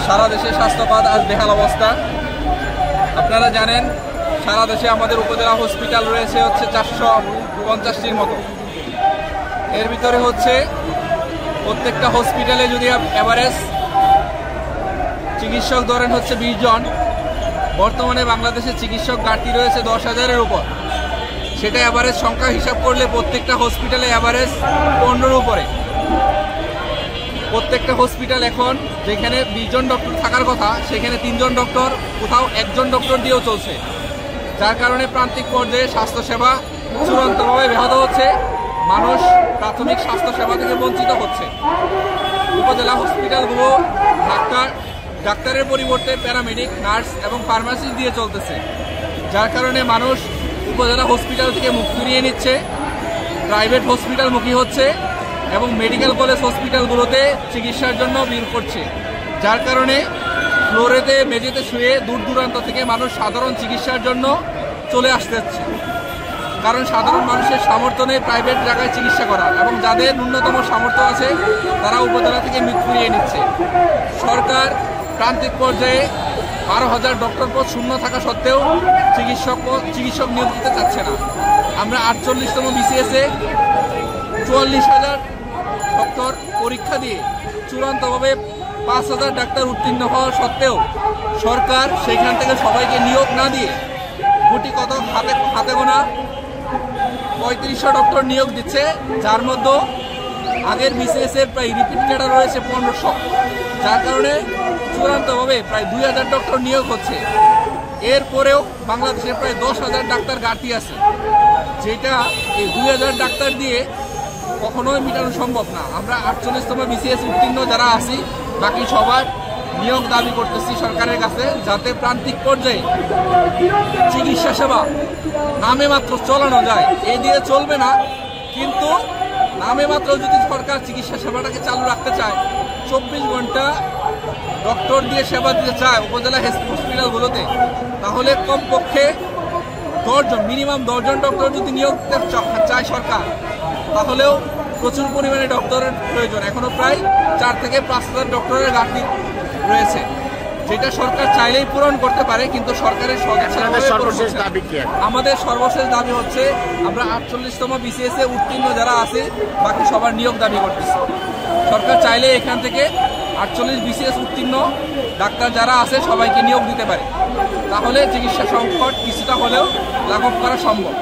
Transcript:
সারা দেশে স্বাস্থ্যখাত আজ বেহাল অবস্থা। আপনারা জানেন সারা দেশে আমাদের উপজেলা হসপিটাল রয়েছে হচ্ছে 450টির মতো। এর ভিতরে হচ্ছে প্রত্যেকটা হসপিটালে যদি এভারেজ চিকিৎসক ধরেন হচ্ছে 20 জন, বর্তমানে বাংলাদেশে চিকিৎসক ঘাটতি রয়েছে 10,000-এর উপর। সেটা এভারেজ সংখ্যা হিসাব করলে প্রত্যেকটা হসপিটালে এভারেজ 15-র উপরে। প্রত্যেকটা হসপিটাল এখন যেখানে 20 জন ডক্টর থাকার কথা সেখানে 3 জন ডক্টর, কোথাও 1 জন ডক্টর দিয়েও চলছে, যার কারণে প্রান্তিক পর্যায়ে স্বাস্থ্যসেবা চূড়ান্তভাবে ব্যাহত হচ্ছে। মানুষ প্রাথমিক স্বাস্থ্যসেবা থেকে বঞ্চিত হচ্ছে। উপজেলা হসপিটালগুলো ডাক্তারের পরিবর্তে প্যারামেডিক, নার্স এবং ফার্মাসিস্ট দিয়ে চলতেছে, যার কারণে মানুষ উপজেলা হসপিটাল থেকে মুখ ফিরিয়ে নিচ্ছে, প্রাইভেট হসপিটালমুখী হচ্ছে এবং মেডিকেল কলেজ হসপিটালগুলোতে চিকিৎসার জন্য ভিড় করছে, যার কারণে ফ্লোরেতে মেঝেতে শুয়ে দূর দূরান্ত থেকে মানুষ সাধারণ চিকিৎসার জন্য চলে আসতেছে। কারণ সাধারণ মানুষের সামর্থ্য নেই প্রাইভেট জায়গায় চিকিৎসা করার, এবং যাদের ন্যূনতম সামর্থ্য আছে তারা উপজেলা থেকে মুখ ফিরিয়ে নিচ্ছে। সরকার প্রান্তিক পর্যায়ে 12,000 ডক্টর পদ শূন্য থাকা সত্ত্বেও চিকিৎসক নিয়োগ দিতে চাচ্ছে না। আমরা 48তম BCS-এ 44,000 ডক্টর পরীক্ষা দিয়ে চূড়ান্তভাবে 5,000 ডাক্তার উত্তীর্ণ হওয়া সত্ত্বেও সরকার সেখান থেকে সবাইকে নিয়োগ না দিয়ে গুটি কত হাতে গোনা 3500 ডক্টর নিয়োগ দিচ্ছে, যার মধ্যে আগের BCS-এর প্রায় রিপিট ক্যাডার রয়েছে 1500, যার কারণে চূড়ান্তভাবে প্রায় 2,000 ডক্টর নিয়োগ হচ্ছে। এরপরেও বাংলাদেশে প্রায় 10,000 ডাক্তার ঘাটতি আছে, যেটা এই 2,000 ডাক্তার দিয়ে কখনোই মেটানো সম্ভব না। আমরা 48তম BCS উত্তীর্ণ যারা আছি বাকি সবার নিয়োগ দাবি করতেছি সরকারের কাছে, যাতে প্রান্তিক পর্যায়ে চিকিৎসা সেবা নামে মাত্র চালানো যায়। এই দিয়ে চলবে না, কিন্তু নামে মাত্র যদি সরকার চিকিৎসা সেবাটাকে চালু রাখতে চায়, 24 ঘন্টা ডক্টর দিয়ে সেবা দিতে চায় উপজেলা হসপিটালগুলোতে, তাহলে কমপক্ষে 10 জন, মিনিমাম 10 জন ডক্টর যদি নিয়োগ দিতে চায় সরকার, তাহলেও প্রচুর পরিমাণে ডক্টরের প্রয়োজন। এখনো প্রায় 4 থেকে 5,000 ডক্টরের ঘাটতি রয়েছে, যেটা সরকার চাইলেই পূরণ করতে পারে, কিন্তু সরকারের আমাদের সর্বশেষ দাবি হচ্ছে আমরা 48তম BCS-এ উত্তীর্ণ যারা আছে বাকি সবার নিয়োগ দাবি করতেছি। সরকার চাইলে এখান থেকে 48 BCS উত্তীর্ণ ডাক্তার যারা আছে সবাইকে নিয়োগ দিতে পারে, তাহলে চিকিৎসা সংকট কিছুটা হলেও লাঘব করা সম্ভব।